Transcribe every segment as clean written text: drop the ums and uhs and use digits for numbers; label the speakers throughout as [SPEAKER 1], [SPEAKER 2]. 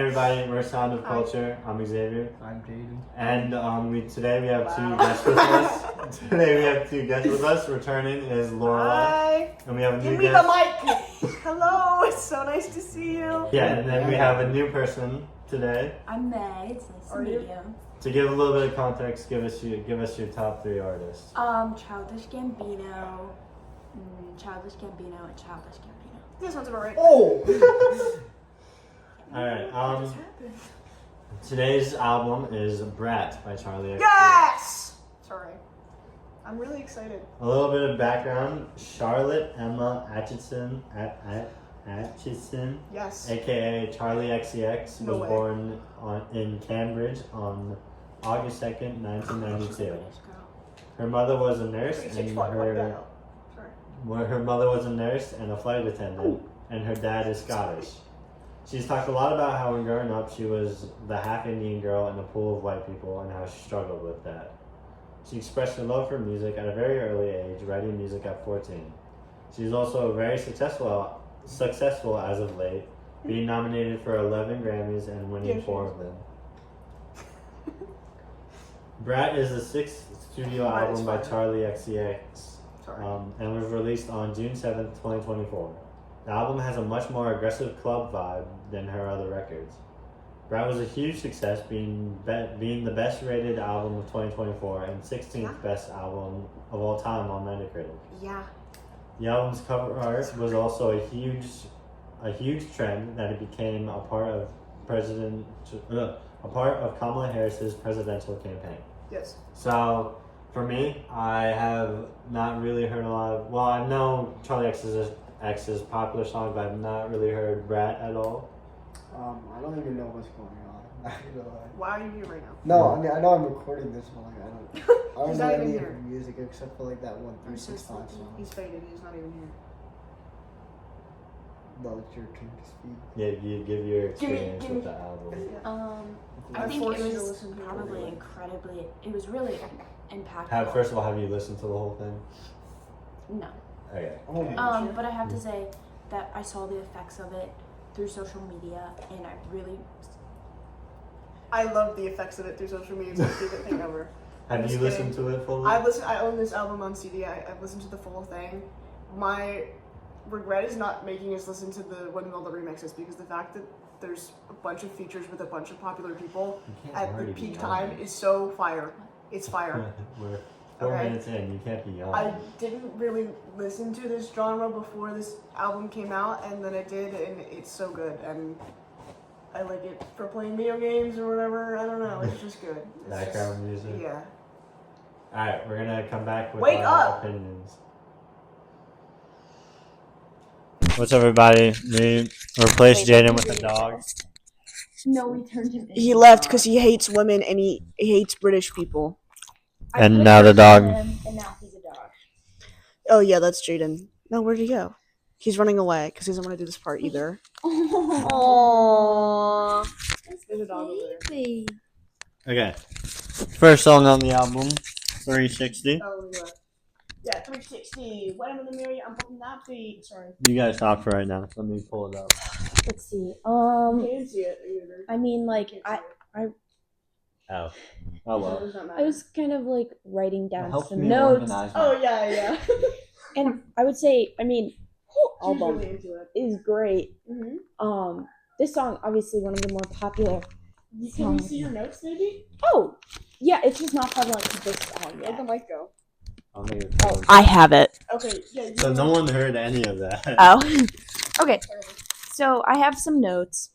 [SPEAKER 1] Everybody, we're Sound of Culture. I'm Xavier.
[SPEAKER 2] I'm Jaden.
[SPEAKER 1] And today we have two guests with us. Today we have two guests with us. Returning is Lorelai.
[SPEAKER 3] Hi.
[SPEAKER 1] And we have a new
[SPEAKER 3] Give me
[SPEAKER 1] guest.
[SPEAKER 3] the mic. Hello. It's so nice to see you.
[SPEAKER 1] Yeah, and then we have a new person today.
[SPEAKER 4] I'm May. It's nice to meet you.
[SPEAKER 1] To give a little bit of context, give us your top three artists.
[SPEAKER 4] Childish Gambino, and Childish Gambino.
[SPEAKER 3] That sounds about right.
[SPEAKER 2] Oh!
[SPEAKER 1] Alright, today's album is Brat by Charlie XCX.
[SPEAKER 3] Yes. Sorry. I'm really excited.
[SPEAKER 1] A little bit of background. Charlotte Emma Atchison,
[SPEAKER 3] Yes.
[SPEAKER 1] aka Charlie XCX,
[SPEAKER 3] No
[SPEAKER 1] was
[SPEAKER 3] way.
[SPEAKER 1] born in Cambridge on August 2nd, 1992. Her mother was a nurse and her mother was a nurse and a flight attendant, and her dad is Scottish. She's talked a lot about how when growing up she was the half Indian girl in a pool of white people and how she struggled with that. She expressed her love for music at a very early age, writing music at 14. She's also very successful as of late, being nominated for 11 Grammys and winning 4 of them. Brat is the 6th studio album by Charlie XCX and was released on June 7th, 2024. The album has a much more aggressive club vibe than her other records. Brat was a huge success, being the best rated album of 2024 and 16th best album of all time on Metacritic.
[SPEAKER 3] Yeah.
[SPEAKER 1] The album's cover art was also a huge trend that it became a part of Kamala Harris's presidential campaign.
[SPEAKER 3] Yes.
[SPEAKER 1] So, for me, I have not really heard a lot of. Well, I know Charlie X's popular song, but I've not really heard Brat at all.
[SPEAKER 2] I don't even know what's going on. Not gonna lie.
[SPEAKER 3] Why are you here right now?
[SPEAKER 2] No, I mean, I know I'm recording this, but like, I don't
[SPEAKER 3] He's
[SPEAKER 2] know
[SPEAKER 3] not even
[SPEAKER 2] any of
[SPEAKER 3] here.
[SPEAKER 2] her music except for like that one
[SPEAKER 3] I'm so
[SPEAKER 2] 365
[SPEAKER 3] sleepy.
[SPEAKER 2] song.
[SPEAKER 3] He's faded. He's not even here.
[SPEAKER 2] No, it's your turn to speak.
[SPEAKER 1] Yeah, you give your experience
[SPEAKER 3] give me-
[SPEAKER 1] with the album.
[SPEAKER 4] I think
[SPEAKER 3] forced
[SPEAKER 4] it
[SPEAKER 3] you to
[SPEAKER 4] was
[SPEAKER 3] listen to it.
[SPEAKER 4] probably incredibly. It was really impactful.
[SPEAKER 1] First of all, have you listened to the whole thing?
[SPEAKER 4] No.
[SPEAKER 1] Okay.
[SPEAKER 2] Oh my
[SPEAKER 4] But I have to say that I saw the effects of it through social media, and
[SPEAKER 3] I love the effects of it through social media. It's my favorite thing ever.
[SPEAKER 1] Have
[SPEAKER 3] just
[SPEAKER 1] you listened
[SPEAKER 3] kidding.
[SPEAKER 1] to it fully?
[SPEAKER 3] I own this album on CD. I've listened to the full thing. My regret is not making us listen to the the remixes, because the fact that there's a bunch of features with a bunch of popular people at the peak time is so fire. It's fire.
[SPEAKER 1] We're 4
[SPEAKER 3] Okay.
[SPEAKER 1] minutes in. You can't be young.
[SPEAKER 3] I didn't really listen to this genre before this album came out, and then I did, and it's so good. And I like it for playing video games or whatever. I don't know. It's just good. It's
[SPEAKER 1] Background
[SPEAKER 3] just,
[SPEAKER 1] music.
[SPEAKER 3] Yeah.
[SPEAKER 1] All right, we're gonna come back with
[SPEAKER 3] Wake
[SPEAKER 1] our
[SPEAKER 3] up!
[SPEAKER 1] opinions. What's up, everybody? We replaced Jaden with a dog.
[SPEAKER 4] no, we turned him.
[SPEAKER 3] He left because he hates women and he hates British people.
[SPEAKER 1] And now the dog.
[SPEAKER 4] And now he's a dog.
[SPEAKER 3] Oh yeah, that's Jaden. No, where'd he go? He's running away because he doesn't want to do this part either. Aww. There's a dog over there.
[SPEAKER 1] Okay. First song on the album, 360.
[SPEAKER 3] Oh yeah. Yeah, 360. When I'm in the mirror, I'm putting that feet. Sorry.
[SPEAKER 1] You guys talk for right now. Let me pull it up.
[SPEAKER 4] Let's see.
[SPEAKER 3] Can't see it either.
[SPEAKER 4] I mean, like,
[SPEAKER 1] Oh. Oh well.
[SPEAKER 3] Does not matter.
[SPEAKER 4] I was kind of like writing down
[SPEAKER 1] Helps
[SPEAKER 4] some
[SPEAKER 1] me
[SPEAKER 4] notes,
[SPEAKER 1] organize
[SPEAKER 3] Oh yeah.
[SPEAKER 4] and I would say, I mean, whole
[SPEAKER 3] She's
[SPEAKER 4] album
[SPEAKER 3] really into it.
[SPEAKER 4] is great.
[SPEAKER 3] Mm-hmm.
[SPEAKER 4] This song obviously one of the more popular.
[SPEAKER 3] Can we see your notes, maybe?
[SPEAKER 4] Oh, yeah, it's just not prevalent to this song
[SPEAKER 3] Where'd the
[SPEAKER 4] yet.
[SPEAKER 3] mic go?
[SPEAKER 4] Oh, I have it.
[SPEAKER 3] Okay. Yeah.
[SPEAKER 1] So no one heard any of that.
[SPEAKER 4] Oh, okay. So I have some notes.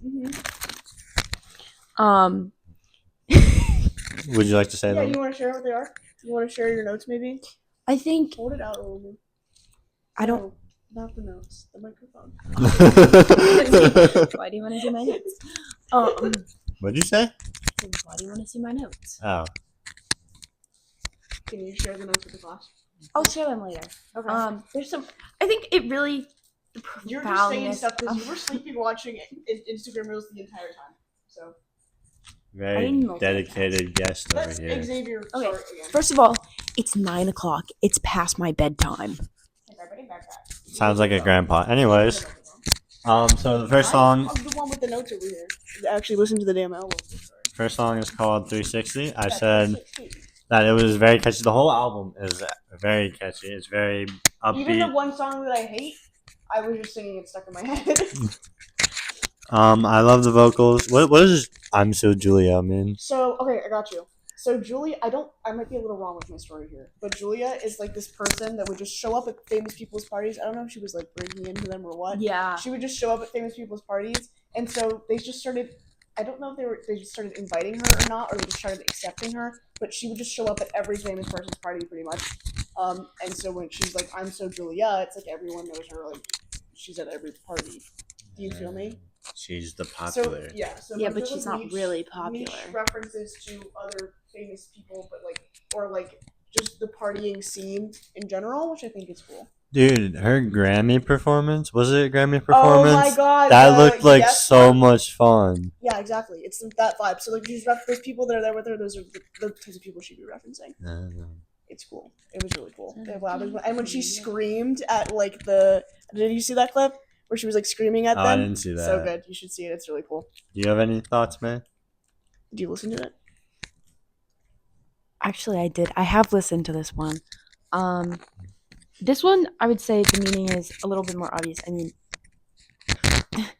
[SPEAKER 1] Would you like to say
[SPEAKER 3] Yeah.
[SPEAKER 1] them?
[SPEAKER 3] You want to share what they are? You want to share your notes, maybe?
[SPEAKER 4] I think
[SPEAKER 3] Hold it out a little bit.
[SPEAKER 4] I don't.
[SPEAKER 3] No, not the notes. The microphone.
[SPEAKER 4] Why do you want to see my notes?
[SPEAKER 1] What'd you say?
[SPEAKER 4] Why do you want to see my notes?
[SPEAKER 1] Oh.
[SPEAKER 3] Can you share the notes with the class?
[SPEAKER 4] I'll share them later.
[SPEAKER 3] Okay.
[SPEAKER 4] There's some. I think it really. The
[SPEAKER 3] You're just saying
[SPEAKER 4] profoundness
[SPEAKER 3] stuff because
[SPEAKER 4] of-
[SPEAKER 3] you were sleeping watching Instagram reels the entire time. So
[SPEAKER 1] Very
[SPEAKER 4] multitask.
[SPEAKER 1] dedicated guest over
[SPEAKER 3] let's
[SPEAKER 1] here.
[SPEAKER 3] Xavier
[SPEAKER 4] Okay.
[SPEAKER 3] start again.
[SPEAKER 4] First of all, it's 9:00. It's past my bedtime.
[SPEAKER 1] Sounds like a grandpa. Anyways, So the first song,
[SPEAKER 3] I'm the one with the notes over here. Actually, listen to the damn album.
[SPEAKER 1] first song is called 360. I said that it was very catchy. The whole album is very catchy. It's very upbeat.
[SPEAKER 3] Even the one song that I hate, I was just singing it stuck in my head.
[SPEAKER 1] I love the vocals. What is I'm So Julia mean?
[SPEAKER 3] So, okay, I got you. So Julia, I might be a little wrong with my story here, but Julia is like this person that would just show up at famous people's parties. I don't know if she was like breaking into them or what.
[SPEAKER 4] Yeah.
[SPEAKER 3] She would just show up at famous people's parties, and so they just started. I don't know if they just started inviting her or not, or they just started accepting her. But she would just show up at every famous person's party, pretty much. And so when she's like, "I'm so Julia," it's like everyone knows her. Like she's at every party. Do you feel me?
[SPEAKER 1] She's the popular.
[SPEAKER 3] So
[SPEAKER 4] Yeah, but she's not really popular.
[SPEAKER 3] Niche references to other famous people, but like just the partying scene in general, which I think is cool.
[SPEAKER 1] Dude, her Grammy performance, was it a Grammy performance?
[SPEAKER 3] Oh my god,
[SPEAKER 1] that looked like
[SPEAKER 3] yes
[SPEAKER 1] so
[SPEAKER 3] one.
[SPEAKER 1] much fun.
[SPEAKER 3] Yeah, exactly. It's that vibe. So like those people that are there with her, those are the types of people she'd be referencing. It's cool. It was really cool. And when she screamed at like did you see that clip where she was like screaming at them?
[SPEAKER 1] I didn't see that.
[SPEAKER 3] So good. You should see it. It's really cool.
[SPEAKER 1] Do you have any thoughts, man?
[SPEAKER 3] Did you listen to it?
[SPEAKER 4] Actually, I did. I have listened to this one. This one, I would say the meaning is a little bit more obvious. I mean,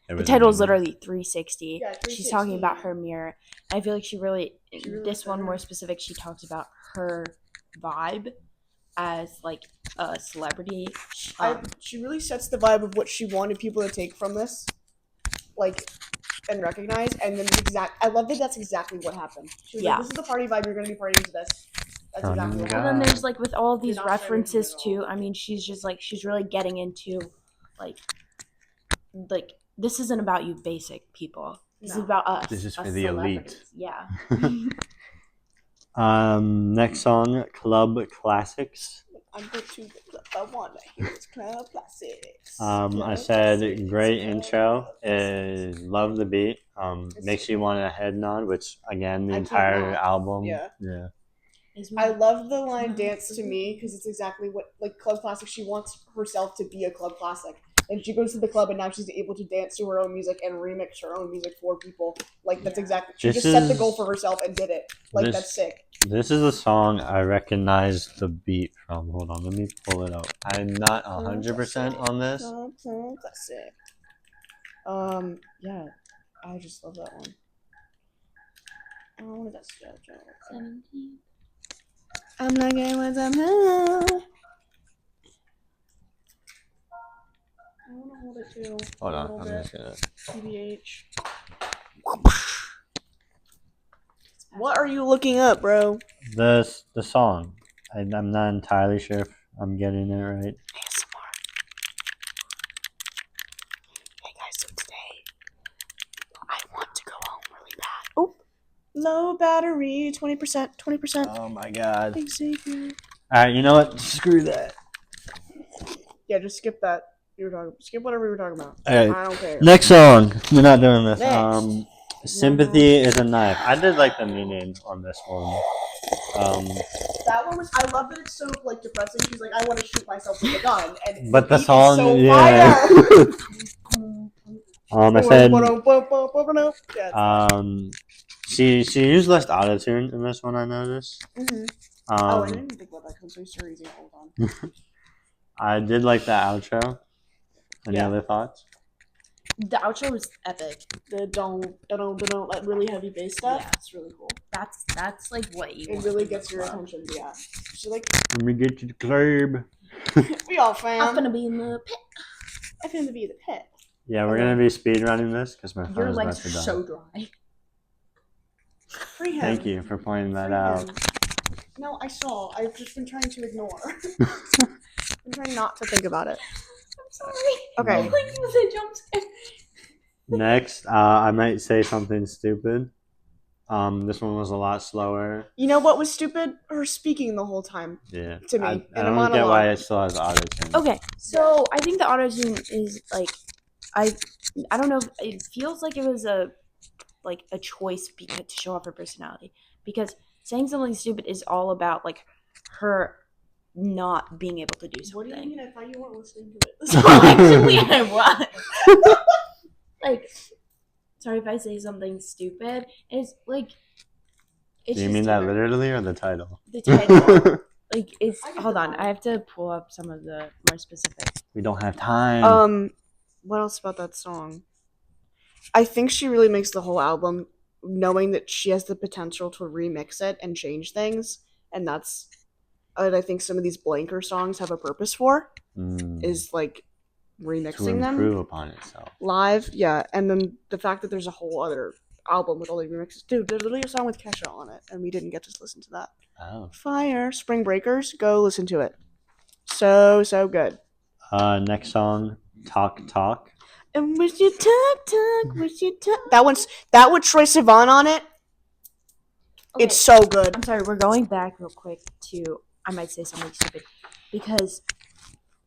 [SPEAKER 4] the title is literally 360.
[SPEAKER 3] Yeah, 360.
[SPEAKER 4] She's talking about her mirror. I feel like she really this one more specific, she talks about her vibe as like a celebrity.
[SPEAKER 3] She really sets the vibe of what she wanted people to take from this, like, and recognize. And then I love that that's exactly what happened. She was like, "This is the party vibe. You're going to be partying to this." That's exactly what happened.
[SPEAKER 4] And then there's like with all these references too. I mean, she's just like she's really getting into like this isn't about you basic people. This is about us.
[SPEAKER 1] This is for
[SPEAKER 4] us
[SPEAKER 1] the elite.
[SPEAKER 4] Yeah.
[SPEAKER 1] Next song, Club Classics.
[SPEAKER 3] I'm going to the club. I want to hear it's Club Classics.
[SPEAKER 1] I said great intro. Love the beat. Makes you want to head nod, which again the entire album.
[SPEAKER 3] Yeah.
[SPEAKER 1] Yeah.
[SPEAKER 3] I love the line "dance to me" because it's exactly what like Club Classic. She wants herself to be a Club Classic, and she goes to the club, and now she's able to dance to her own music and remix her own music for people. Like that's exactly. She just set the goal for herself and did it. Like that's sick.
[SPEAKER 1] This is a song I recognize the beat from. Hold on, let me pull it up. I'm not 100% on this.
[SPEAKER 3] That's sick. Yeah, I just love that one. What is that stuff?
[SPEAKER 4] 17.
[SPEAKER 3] I'm not getting what I'm I want to hold it too.
[SPEAKER 1] Hold on, I'm just gonna.
[SPEAKER 3] TBH. What are you looking up, bro?
[SPEAKER 1] The song. I'm not entirely sure if I'm getting it right.
[SPEAKER 3] ASMR. Hey guys, so today I want to go home really bad. Oh, low battery, 20%, 20%.
[SPEAKER 1] Oh my god.
[SPEAKER 3] Xavier.
[SPEAKER 1] Alright, you know what? Screw that.
[SPEAKER 3] Yeah, just skip that. Skip whatever you were talking about.
[SPEAKER 1] Alright.
[SPEAKER 3] I don't care.
[SPEAKER 1] Next song. We're not doing this.
[SPEAKER 3] Next.
[SPEAKER 1] Sympathy is a knife. I did like the meaning on this one.
[SPEAKER 3] That one was. I love that it's so like depressing. She's like, I want to shoot myself with a gun, and
[SPEAKER 1] but the
[SPEAKER 3] beat
[SPEAKER 1] song,
[SPEAKER 3] is so
[SPEAKER 1] yeah.
[SPEAKER 3] fire.
[SPEAKER 1] I said.
[SPEAKER 3] Yeah.
[SPEAKER 1] She used less autotune in this one. I noticed.
[SPEAKER 3] Mm-hmm. I didn't think about that because I'm so easy. Hold on.
[SPEAKER 1] I did like that outro. Any other thoughts?
[SPEAKER 4] The outro was epic.
[SPEAKER 3] The don't like really heavy bass stuff.
[SPEAKER 4] Yeah.
[SPEAKER 3] It's really cool.
[SPEAKER 4] That's like what you.
[SPEAKER 3] It really gets your attention. Yeah. She's like,
[SPEAKER 1] let me get you the club.
[SPEAKER 3] we all fam.
[SPEAKER 4] I'm gonna be in the pit.
[SPEAKER 3] I'm gonna be in the pit.
[SPEAKER 1] Yeah, we're gonna be speed running this because my
[SPEAKER 4] Your
[SPEAKER 1] phone's about
[SPEAKER 4] legs
[SPEAKER 1] to
[SPEAKER 4] are
[SPEAKER 1] die.
[SPEAKER 4] so dry.
[SPEAKER 3] Free him.
[SPEAKER 1] Thank you for pointing that
[SPEAKER 3] Free
[SPEAKER 1] out.
[SPEAKER 3] him. No, I saw. I've just been trying to ignore. I'm trying not to think about it.
[SPEAKER 4] I'm sorry.
[SPEAKER 3] Okay.
[SPEAKER 4] Like it was a jump scare.
[SPEAKER 1] Next, I might say something stupid. This one was a lot slower.
[SPEAKER 3] You know what was stupid? Her speaking the whole time.
[SPEAKER 1] Yeah.
[SPEAKER 3] To me,
[SPEAKER 1] I
[SPEAKER 3] in a
[SPEAKER 1] don't
[SPEAKER 3] monologue.
[SPEAKER 1] get why it still has autotune.
[SPEAKER 4] Okay, so I think the auto-tune is like I don't know. It feels like it was a choice to show off her personality, because saying something stupid is all about like her not being able to do something.
[SPEAKER 3] What do you mean? I thought you weren't listening to it.
[SPEAKER 4] So actually, I was. like, sorry if I say something stupid. It's like, it's
[SPEAKER 1] Do you
[SPEAKER 4] just
[SPEAKER 1] mean that
[SPEAKER 4] different.
[SPEAKER 1] literally or the title?
[SPEAKER 4] The title. Like, it's hold on. I have to pull up some of the more specific.
[SPEAKER 1] We don't have time.
[SPEAKER 3] What else about that song? I think she really makes the whole album knowing that she has the potential to remix it and change things, and that's what I think some of these blanker songs have a purpose for, is like
[SPEAKER 1] To
[SPEAKER 3] remixing
[SPEAKER 1] improve
[SPEAKER 3] them
[SPEAKER 1] upon itself.
[SPEAKER 3] live. Yeah, and then the fact that there's a whole other album with all the remixes. Dude, there's literally a song with Kesha on it, and we didn't get to listen to that.
[SPEAKER 1] Oh.
[SPEAKER 3] Fire, Spring Breakers, go listen to it. So good.
[SPEAKER 1] Next song, Talk Talk.
[SPEAKER 3] And wish you talk, wish you talk. That with Troye Sivan on it.
[SPEAKER 4] Okay,
[SPEAKER 3] It's so good.
[SPEAKER 4] I'm sorry. We're going back real quick to. I might say something stupid because,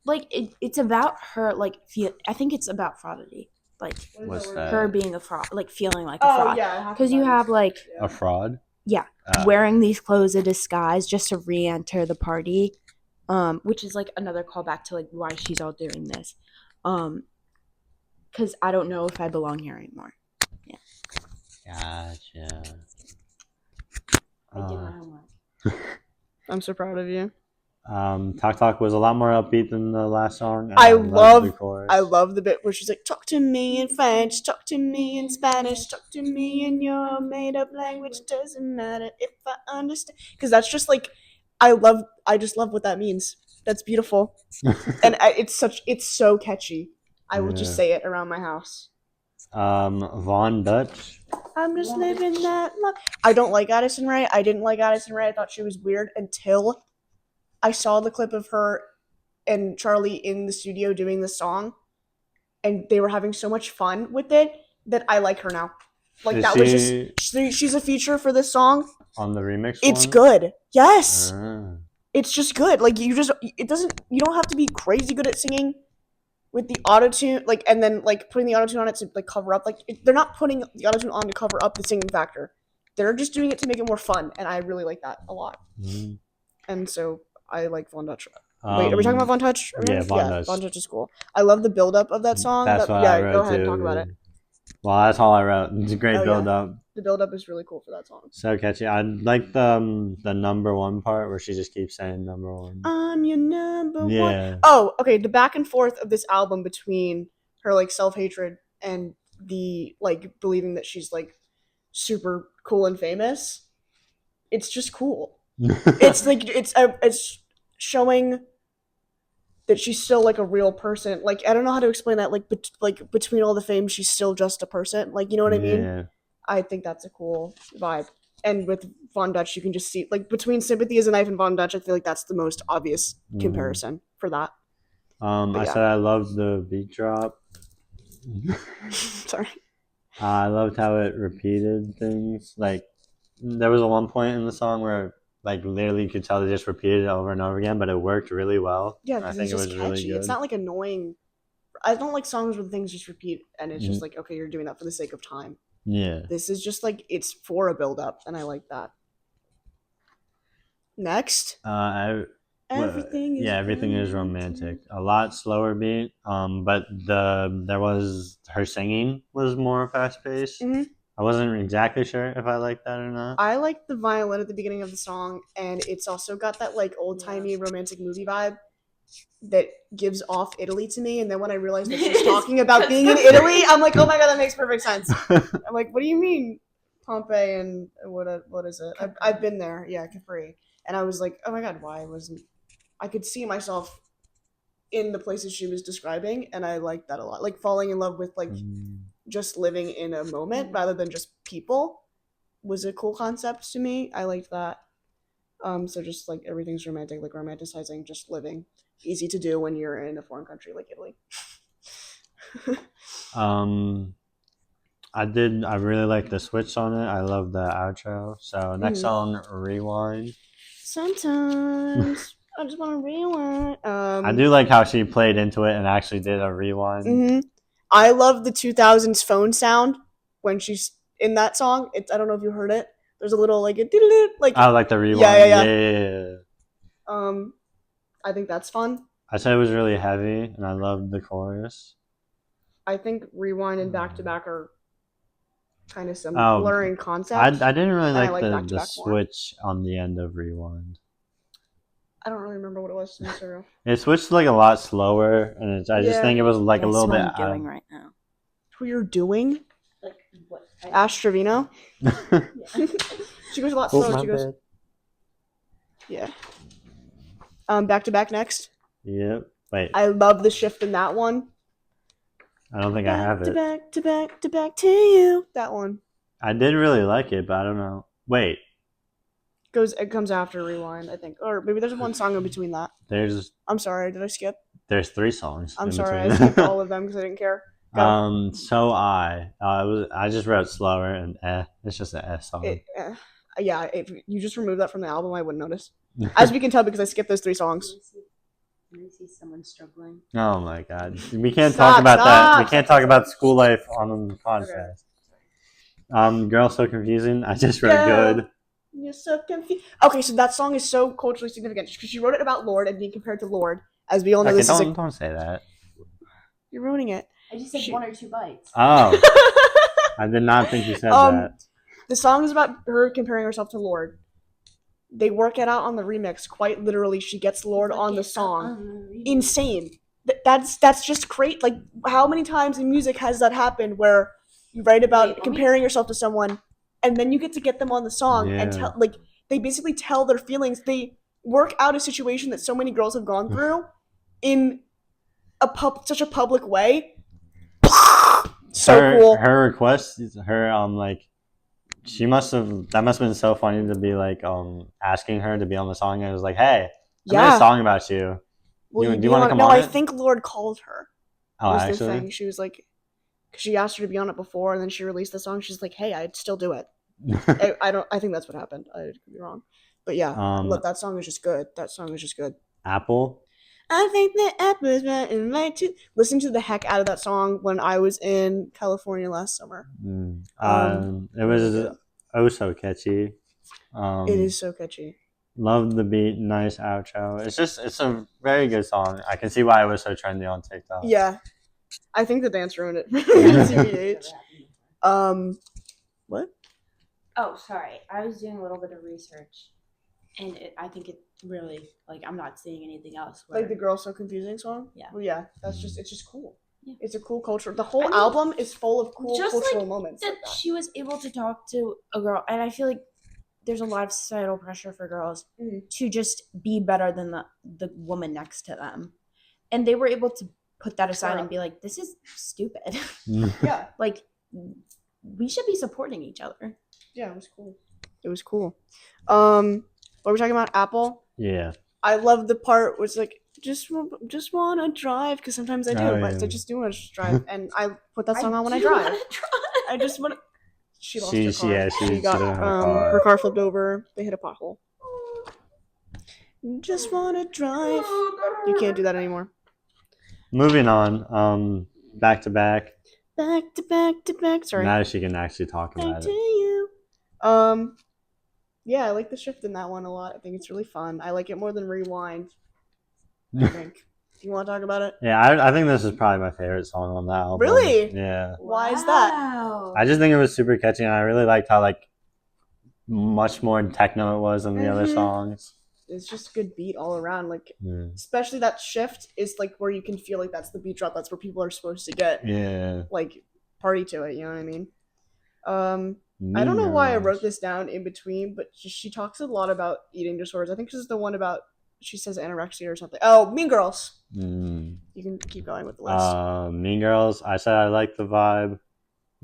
[SPEAKER 4] like, it's about her. Like, I think it's about fraudity. Like,
[SPEAKER 1] What's that?
[SPEAKER 4] her being a fraud, like feeling like a fraud.
[SPEAKER 3] Yeah.
[SPEAKER 4] Because you have like
[SPEAKER 1] A fraud?
[SPEAKER 4] Yeah. Wearing these clothes a disguise just to re-enter the party, which is like another callback to like why she's all doing this, because I don't know if I belong here anymore. Yeah.
[SPEAKER 1] Gotcha.
[SPEAKER 4] I did my homework.
[SPEAKER 3] I'm so proud of you.
[SPEAKER 1] Talk Talk was a lot more upbeat than the last song.
[SPEAKER 3] I
[SPEAKER 1] loved the chorus.
[SPEAKER 3] I love the bit where she's like, talk to me in French, talk to me in Spanish, talk to me in your made-up language, doesn't matter if I understand. Because that's just like, I just love what that means. That's beautiful. And it's so catchy. I will just say it around my house.
[SPEAKER 1] Von Dutch.
[SPEAKER 3] I'm just living that life. I don't like Addison Rae. I didn't like Addison Rae. I thought she was weird until I saw the clip of her and Charlie in the studio doing the song, and they were having so much fun with it that I like her now. Like,
[SPEAKER 1] Is
[SPEAKER 3] that was just she's a feature for this song.
[SPEAKER 1] On the remix
[SPEAKER 3] It's
[SPEAKER 1] one?
[SPEAKER 3] good. Yes.
[SPEAKER 1] Ah.
[SPEAKER 3] It's just good. Like, you don't have to be crazy good at singing with the auto-tune, like, and then like putting the auto-tune on it to like cover up, like, they're not putting the auto-tune on to cover up the singing factor. They're just doing it to make it more fun, and I really like that a lot. And so I like Von Dutch. Wait, are we talking about Von Dutch?
[SPEAKER 1] Yeah, Von Dutch.
[SPEAKER 3] Von Dutch is cool. I love the build-up of that song.
[SPEAKER 1] That's what I wrote
[SPEAKER 3] go ahead
[SPEAKER 1] too.
[SPEAKER 3] and talk about it.
[SPEAKER 1] Well, that's all I wrote. It's a great
[SPEAKER 3] Oh, yeah.
[SPEAKER 1] build-up.
[SPEAKER 3] The build-up is really cool for that song.
[SPEAKER 1] So catchy. I like the number one part where she just keeps saying number one.
[SPEAKER 3] I'm your number one.
[SPEAKER 1] Yeah.
[SPEAKER 3] Oh, okay. The back and forth of this album between her like self-hatred and the like believing that she's like super cool and famous. It's just cool. It's like it's showing that she's still like a real person. Like, I don't know how to explain that. Like, between all the fame, she's still just a person. Like, you know what I mean?
[SPEAKER 1] Yeah.
[SPEAKER 3] I think that's a cool vibe. And with Von Dutch, you can just see, like, between Sympathy is a Knife and Von Dutch, I feel like that's the most obvious comparison for that.
[SPEAKER 1] I said I loved the beat drop.
[SPEAKER 3] Sorry.
[SPEAKER 1] I loved how it repeated things. Like, there was a one point in the song where, like, literally you could tell they just repeated it over and over again, but it worked really well.
[SPEAKER 3] Yeah,
[SPEAKER 1] I
[SPEAKER 3] because
[SPEAKER 1] think
[SPEAKER 3] it's just
[SPEAKER 1] it was
[SPEAKER 3] catchy.
[SPEAKER 1] really good.
[SPEAKER 3] It's not, like, annoying. I don't like songs where things just repeat, and it's just like, okay, you're doing that for the sake of time.
[SPEAKER 1] Yeah.
[SPEAKER 3] This is just, like, it's for a build-up, and I like that. Next. Everything is
[SPEAKER 1] romantic. A lot slower beat. But her singing was more fast paced.
[SPEAKER 3] Mm-hmm.
[SPEAKER 1] I wasn't exactly sure if I liked that or not.
[SPEAKER 3] I like the violin at the beginning of the song, and it's also got that like old timey romantic movie vibe that gives off Italy to me. And then when I realized that she's talking about being in Italy, I'm like, oh my god, that makes perfect sense. I'm like, what do you mean, Pompeii and what is it? I've been there, yeah, Capri, and I was like, oh my god, why wasn't I could see myself in the places she was describing, and I liked that a lot. Like falling in love with like just living in a moment rather than just people was a cool concept to me. I liked that. So just like everything's romantic, like romanticizing just living. Easy to do when you're in a foreign country like Italy.
[SPEAKER 1] I really like the switch on it. I love the outro. So next song, Rewind.
[SPEAKER 3] Sometimes I just want to rewind.
[SPEAKER 1] I do like how she played into it and actually did a rewind.
[SPEAKER 3] Mm-hmm. I love the 2000s phone sound when she's in that song. I don't know if you heard it. There's a little like a like.
[SPEAKER 1] I like the rewind. Yeah.
[SPEAKER 3] I think that's fun.
[SPEAKER 1] I said it was really heavy, and I loved the chorus.
[SPEAKER 3] I think Rewind and Back to Back are kind of similar in concept.
[SPEAKER 1] I didn't really
[SPEAKER 3] I
[SPEAKER 1] like
[SPEAKER 3] like Back to
[SPEAKER 1] the
[SPEAKER 3] Back more.
[SPEAKER 1] switch on the end of Rewind.
[SPEAKER 3] I don't really remember what it was. Necessarily.
[SPEAKER 1] It switched like a lot slower, and I just think it was like a
[SPEAKER 4] Guess
[SPEAKER 1] little
[SPEAKER 4] what
[SPEAKER 1] bit.
[SPEAKER 4] I'm doing right now.
[SPEAKER 3] Who you're doing?
[SPEAKER 4] Like what?
[SPEAKER 3] Ash Trevino. She goes a lot slower. She goes.
[SPEAKER 1] Bad.
[SPEAKER 3] Yeah. Back to Back next.
[SPEAKER 1] Yep. Wait.
[SPEAKER 3] I love the shift in that one.
[SPEAKER 1] I don't think I have it.
[SPEAKER 3] Back to back to back to you. That one
[SPEAKER 1] I did really like it, but I don't know. Wait.
[SPEAKER 3] it comes after Rewind, I think, or maybe there's one song in between that. I'm sorry, did I skip?
[SPEAKER 1] There's 3 songs.
[SPEAKER 3] I'm sorry, I
[SPEAKER 1] between.
[SPEAKER 3] skipped all of them because I didn't care. Go.
[SPEAKER 1] So I just wrote slower and it's just an S song.
[SPEAKER 3] If you just removed that from the album, I wouldn't notice. As we can tell, because I skipped those 3 songs.
[SPEAKER 4] Let me see someone struggling.
[SPEAKER 1] Oh my god, we can't talk about that. We can't talk about school life on the podcast. Okay. Girl, so confusing. I just wrote good.
[SPEAKER 3] You're so confused. Okay, so that song is so culturally significant because she wrote it about Lorde and being compared to Lorde, as we all know.
[SPEAKER 1] Okay, don't say that.
[SPEAKER 3] You're ruining it.
[SPEAKER 4] I just said 1 or 2 bites.
[SPEAKER 1] Oh, I did not think you said that.
[SPEAKER 3] The song is about her comparing herself to Lorde. They work it out on the remix. Quite literally, she gets Lorde on the song. Insane. That's just great. Like, how many times in music has that happened where you write about comparing yourself to someone, and then you get them on the song and they basically tell their feelings. They work out a situation that so many girls have gone through in such a public way. So cool.
[SPEAKER 1] Her request, that must have been so funny to be like asking her to be on the song, and it was like, hey, I made a song about you.
[SPEAKER 3] Well,
[SPEAKER 1] do you want to come
[SPEAKER 3] on?
[SPEAKER 1] No,
[SPEAKER 3] I think Lorde called her.
[SPEAKER 1] Oh, actually?
[SPEAKER 3] Thing. She was like, because she asked her to be on it before, and then she released the song. She's like, hey, I'd still do it. I think that's what happened. I could be wrong, but yeah, look, that song is just good.
[SPEAKER 1] Apple.
[SPEAKER 3] I think the apple is right in my tooth. Listen to the heck out of that song when I was in California last summer.
[SPEAKER 1] It was so catchy.
[SPEAKER 3] It is so catchy.
[SPEAKER 1] Love the beat, nice outro. It's a very good song. I can see why it was so trendy on TikTok.
[SPEAKER 3] Yeah, I think the dance ruined it. TBH. What?
[SPEAKER 4] Oh, sorry. I was doing a little bit of research, and I think it really, I'm not seeing anything else.
[SPEAKER 3] Like the Girl So Confusing song?
[SPEAKER 4] Yeah.
[SPEAKER 3] Well, yeah, it's just cool.
[SPEAKER 4] Yeah.
[SPEAKER 3] It's a cool culture. The whole album is full of cool cultural moments.
[SPEAKER 4] That she was able to talk to a girl, and I feel like there's a lot of societal pressure for girls to just be better than the woman next to them. And they were able to put that aside and be like, this is stupid.
[SPEAKER 3] Yeah.
[SPEAKER 4] We should be supporting each other.
[SPEAKER 3] Yeah, it was cool. What were we talking about? Apple?
[SPEAKER 1] Yeah.
[SPEAKER 3] I love the part where it's like, just want to drive, because sometimes I do, but I just do want to drive. And I put that song on when I drive. I just want to... She lost her car.
[SPEAKER 1] Yeah,
[SPEAKER 3] she got her car flipped over. They hit a pothole. Just want to drive. You can't do that anymore.
[SPEAKER 1] Moving on. Back to back.
[SPEAKER 3] Back to back to back. Sorry.
[SPEAKER 1] Now she can actually talk about
[SPEAKER 3] back to you. Yeah, I like the shift in that one a lot. I think it's really fun. I like it more than Rewind. I think. You want to talk about it?
[SPEAKER 1] Yeah, I think this is probably my favorite song on that album.
[SPEAKER 3] Really?
[SPEAKER 1] Yeah.
[SPEAKER 3] Why is that?
[SPEAKER 1] I just think it was super catchy, and I really liked how much more techno it was than the other songs.
[SPEAKER 3] It's just a good beat all around. Especially that shift is where you can feel like that's the beat drop. That's where people are supposed to get.
[SPEAKER 1] Yeah.
[SPEAKER 3] Party to it. You know what I mean? I don't know why I wrote this down in between, but she talks a lot about eating disorders. I think this is the one about, she says anorexia or something. Oh, Mean Girls. You can keep going with the list.
[SPEAKER 1] Mean Girls. I said I like the vibe.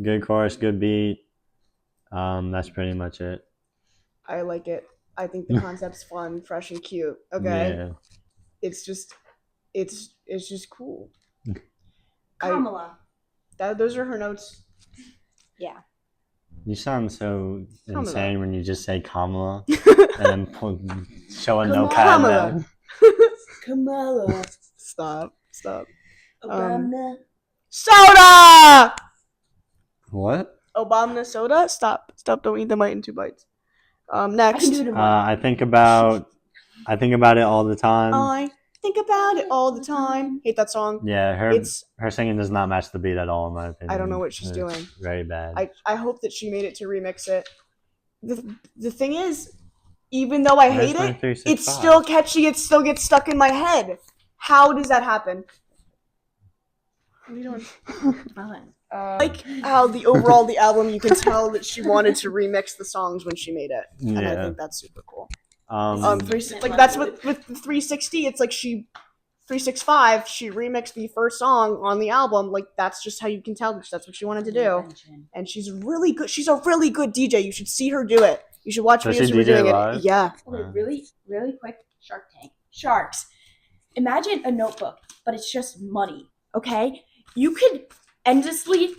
[SPEAKER 1] Good chorus, good beat. That's pretty much it.
[SPEAKER 3] I like it. I think the concept's fun, fresh, and cute. Okay.
[SPEAKER 1] Yeah.
[SPEAKER 3] It's just cool.
[SPEAKER 4] Kamala.
[SPEAKER 3] Those are her notes.
[SPEAKER 4] Yeah.
[SPEAKER 1] You sound so insane when you just say Kamala and then show a notepad.
[SPEAKER 3] Kamala. Stop.
[SPEAKER 4] Obama.
[SPEAKER 3] Soda!
[SPEAKER 1] What?
[SPEAKER 3] Obama soda? Stop. Don't eat the bite in 2 bites. Next.
[SPEAKER 1] I think about it all the time.
[SPEAKER 3] I think about it all the time. Hate that song.
[SPEAKER 1] Yeah,
[SPEAKER 3] It's
[SPEAKER 1] her singing does not match the beat at all, in my opinion.
[SPEAKER 3] I don't know what she's
[SPEAKER 1] It's
[SPEAKER 3] doing.
[SPEAKER 1] Very bad.
[SPEAKER 3] I hope that she made it to remix it. The thing is, even though I hate it, it's still catchy. It still gets stuck in my head. How does that happen? What are you doing? Like how the album, you can tell that she wanted to remix the songs when she made it, and I think that's super cool. That's with 360. It's like 365. She remixed the first song on the album. Like that's just how you can tell that that's what she wanted to do. And she's really good. She's a really good DJ. You should see her do it. You should watch videos of her doing it. Yeah.
[SPEAKER 4] Okay, really quick. Shark Tank. Sharks. Imagine a notebook, but it's just money. Okay, you could endlessly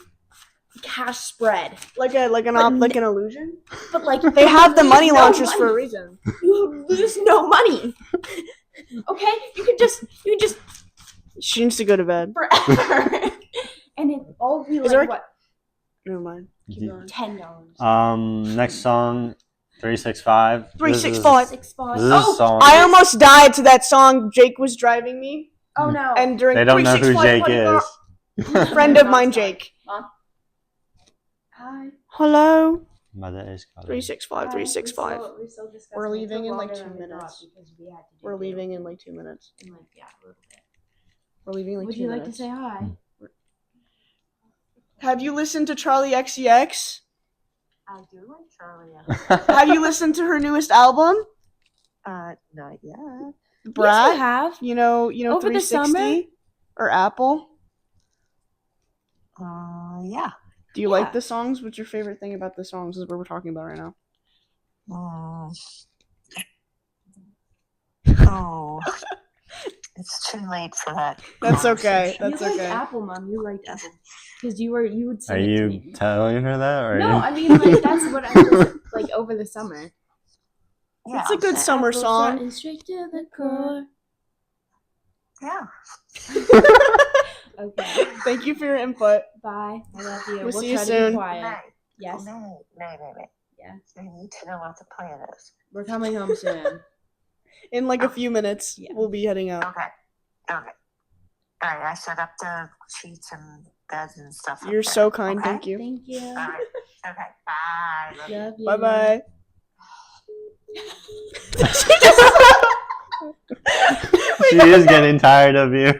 [SPEAKER 4] cash spread
[SPEAKER 3] like an illusion.
[SPEAKER 4] But like
[SPEAKER 3] they have the money launchers for a reason.
[SPEAKER 4] You lose no money. Okay, you can just.
[SPEAKER 3] She needs to go to bed
[SPEAKER 4] forever, and it all be like what?
[SPEAKER 3] Never mind.
[SPEAKER 4] $10.
[SPEAKER 1] Next song, 365.
[SPEAKER 3] 365.
[SPEAKER 1] Oh,
[SPEAKER 3] I almost died to that song. Jake was driving me.
[SPEAKER 4] Oh no!
[SPEAKER 3] And during
[SPEAKER 1] they don't know who Jake is.
[SPEAKER 3] Friend of mine, Jake.
[SPEAKER 4] Mom. Hi.
[SPEAKER 3] Hello.
[SPEAKER 1] Mother is
[SPEAKER 3] 365. 365. We're leaving in like 2
[SPEAKER 4] minutes.
[SPEAKER 3] We're leaving in like 2 minutes.
[SPEAKER 4] A little bit.
[SPEAKER 3] We're leaving like 2 minutes.
[SPEAKER 4] Would you like to say hi?
[SPEAKER 3] Have you listened to Charlie XCX?
[SPEAKER 5] I do like Charlie.
[SPEAKER 3] Have you listened to her newest album?
[SPEAKER 5] Not yet.
[SPEAKER 3] Brat?
[SPEAKER 4] Yes, I have.
[SPEAKER 3] You know,
[SPEAKER 4] Over
[SPEAKER 3] 360
[SPEAKER 4] the summer?
[SPEAKER 3] or Apple?
[SPEAKER 5] Yeah.
[SPEAKER 3] Do you like the songs? What's your favorite thing about the songs? Is what we're talking about right now.
[SPEAKER 5] Oh, it's too late for that.
[SPEAKER 3] That's okay. That's
[SPEAKER 4] you
[SPEAKER 3] okay.
[SPEAKER 4] Like Apple, Mom. You liked Apple because you would.
[SPEAKER 1] Are you telling her that? Or
[SPEAKER 4] no, I mean like that's what I was like over the summer.
[SPEAKER 3] Yeah. It's a good summer song.
[SPEAKER 4] Straight to the core.
[SPEAKER 5] Yeah.
[SPEAKER 4] Okay.
[SPEAKER 3] Thank you for your input.
[SPEAKER 4] Bye. I love you.
[SPEAKER 3] We'll see
[SPEAKER 4] try
[SPEAKER 3] you soon.
[SPEAKER 4] To be quiet. Yes.
[SPEAKER 5] No.
[SPEAKER 4] Yeah.
[SPEAKER 5] I need to know what the plan is.
[SPEAKER 4] We're coming home soon.
[SPEAKER 3] In like a few minutes, we'll be heading out.
[SPEAKER 5] Okay. All right. I set up the sheets and beds and stuff.
[SPEAKER 3] You're so kind.
[SPEAKER 5] Okay?
[SPEAKER 3] Thank you.
[SPEAKER 4] Thank you.
[SPEAKER 5] All right. Okay. Bye.
[SPEAKER 4] Love you.
[SPEAKER 3] Bye bye.
[SPEAKER 1] She is getting tired of you.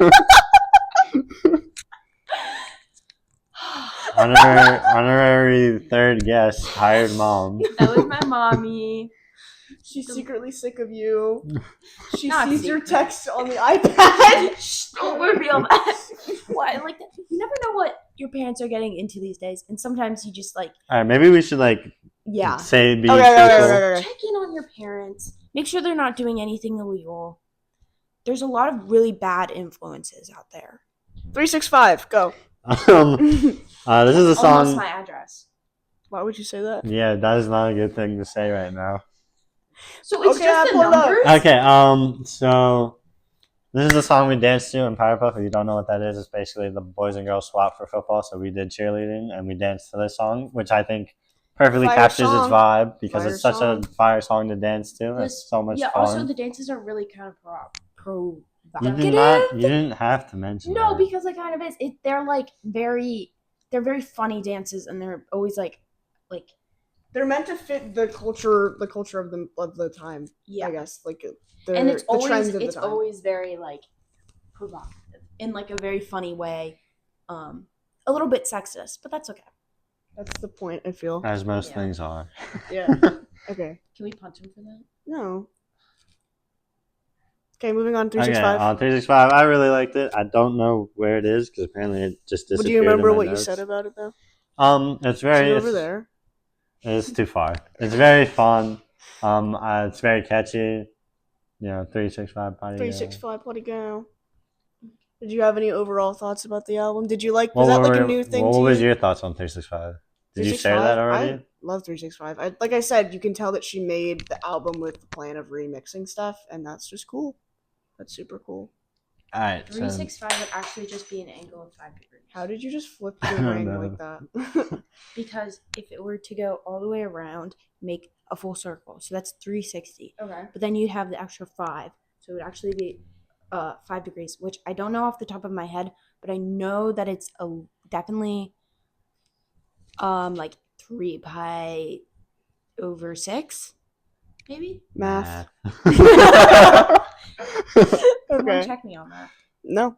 [SPEAKER 1] Honorary third guest, hired mom.
[SPEAKER 4] That was my mommy.
[SPEAKER 3] She's secretly sick of you. She
[SPEAKER 4] Not
[SPEAKER 3] sees your
[SPEAKER 4] secret.
[SPEAKER 3] text on the iPad.
[SPEAKER 4] Don't reveal that. Why? Like you never know what your parents are getting into these days, and sometimes you just like.
[SPEAKER 1] All right, maybe we should say be truthful.
[SPEAKER 4] Check in on your parents. Make sure they're not doing anything illegal. There's a lot of really bad influences out there.
[SPEAKER 3] 365. Go.
[SPEAKER 1] This is a song.
[SPEAKER 4] Almost my address.
[SPEAKER 3] Why would you say that?
[SPEAKER 1] Yeah, that is not a good thing to say right now.
[SPEAKER 4] So it's just the numbers?
[SPEAKER 1] Okay, so this is a song we danced to in Powerpuff. If you don't know what that is, it's basically the boys and girls swap for football. So we did cheerleading and we danced to this song, which I think perfectly captures its vibe because it's such a fire song to dance to. It's so much fun.
[SPEAKER 4] Yeah, also the dances are really kind of provocative.
[SPEAKER 1] You didn't have to mention
[SPEAKER 4] No,
[SPEAKER 1] that.
[SPEAKER 4] because it kind of is. They're like very funny dances, and they're always like
[SPEAKER 3] they're meant to fit the culture of the time.
[SPEAKER 4] Yeah,
[SPEAKER 3] I guess
[SPEAKER 4] and it's
[SPEAKER 3] always
[SPEAKER 4] always very like provocative in like a very funny way, a little bit sexist, but that's okay.
[SPEAKER 3] That's the point. I feel
[SPEAKER 1] as most things are.
[SPEAKER 3] Yeah. Okay.
[SPEAKER 4] Can we punch him for that?
[SPEAKER 3] No. Okay, moving on. 365.
[SPEAKER 1] Okay, 365. I really liked it. I don't know where it is because apparently it just disappeared.
[SPEAKER 3] Do you remember what
[SPEAKER 1] notes.
[SPEAKER 3] you said about it though?
[SPEAKER 1] It's very
[SPEAKER 3] over there.
[SPEAKER 1] It's too far. It's very fun. It's very catchy. 365 party.
[SPEAKER 3] 365 party girl. Did you have any overall thoughts about the album? Did you like? Was that like a new thing?
[SPEAKER 1] What was your thoughts on 365? Did you share that already?
[SPEAKER 3] I love 365. Like I said, you can tell that she made the album with the plan of remixing stuff, and that's just cool. That's super cool.
[SPEAKER 1] All right.
[SPEAKER 4] 365 would actually just be an angle of 5 degrees.
[SPEAKER 3] How did you just flip your ring like that?
[SPEAKER 4] Because if it were to go all the way around, make a full circle. So that's 360.
[SPEAKER 3] Okay.
[SPEAKER 4] But then you'd have the extra 5. So it would actually be 5 Degrees, which I don't know off the top of my head, but I know that it's definitely like 3 pi over 6, maybe.
[SPEAKER 2] Math.
[SPEAKER 4] Someone
[SPEAKER 2] Okay.
[SPEAKER 4] check me on that.
[SPEAKER 2] No.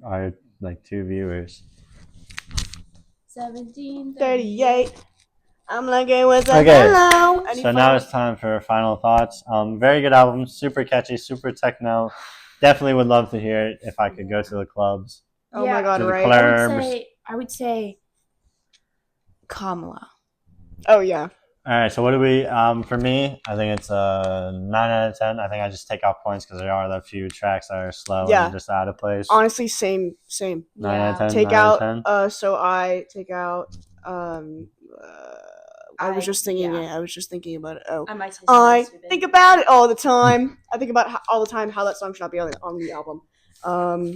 [SPEAKER 1] Our like 2 viewers.
[SPEAKER 2] 38. I'm looking with a
[SPEAKER 1] Okay.
[SPEAKER 2] hello. Any
[SPEAKER 1] So now
[SPEAKER 2] final-
[SPEAKER 1] it's time for final thoughts. Very good album, super catchy, super techno. Definitely would love to hear it if I could go to the clubs.
[SPEAKER 2] Oh my god,
[SPEAKER 1] To the
[SPEAKER 2] right?
[SPEAKER 1] club.
[SPEAKER 4] I would say Kamala.
[SPEAKER 2] Oh yeah.
[SPEAKER 1] All right, so what do we? For me, I think it's a 9 out of 10. I think I just take off points because there are a few tracks that are slow
[SPEAKER 2] Yeah.
[SPEAKER 1] and just out of place.
[SPEAKER 2] Honestly, same.
[SPEAKER 1] 9 out of 10.
[SPEAKER 2] Take
[SPEAKER 1] 9 out
[SPEAKER 2] out.
[SPEAKER 1] of 10.
[SPEAKER 2] So I take out. I was just thinking
[SPEAKER 4] yeah.
[SPEAKER 2] it. I was just thinking about it. Oh.
[SPEAKER 4] I might say
[SPEAKER 2] I
[SPEAKER 4] something stupid.
[SPEAKER 2] think about it all the time. I think about all the time how that song should not be on the album.
[SPEAKER 1] All right,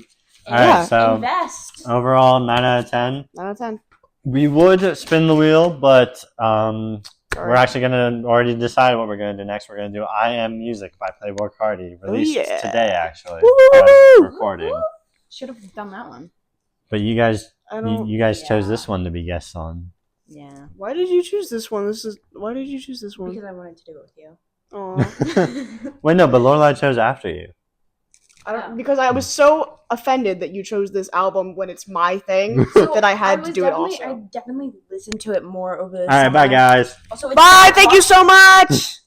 [SPEAKER 2] yeah.
[SPEAKER 1] so
[SPEAKER 4] Invest.
[SPEAKER 1] overall, 9 out of 10.
[SPEAKER 2] 9 out of 10.
[SPEAKER 1] We would spin the wheel, but we're
[SPEAKER 2] Sorry.
[SPEAKER 1] actually going to already decide what we're going to do next. We're going to do I Am Music by Playboy Cardi, released
[SPEAKER 2] yeah.
[SPEAKER 1] today, actually.
[SPEAKER 2] Woo!
[SPEAKER 1] Recording.
[SPEAKER 4] Should have done that one.
[SPEAKER 1] But you guys,
[SPEAKER 2] I don't.
[SPEAKER 1] you guys chose
[SPEAKER 4] Yeah.
[SPEAKER 1] this one to be guests on.
[SPEAKER 4] Yeah.
[SPEAKER 2] Why did you choose this one? Why did you choose this one?
[SPEAKER 4] Because I wanted to do it with you.
[SPEAKER 2] Aw.
[SPEAKER 1] Wait, no, but Lorelai chose after you.
[SPEAKER 2] I don't because I was so offended that you chose this album when it's my thing that I had to do it also.
[SPEAKER 4] I definitely listened to it more over the
[SPEAKER 1] All right,
[SPEAKER 4] summer.
[SPEAKER 1] bye, guys.
[SPEAKER 4] Also, it's
[SPEAKER 2] Bye. Thank you so much.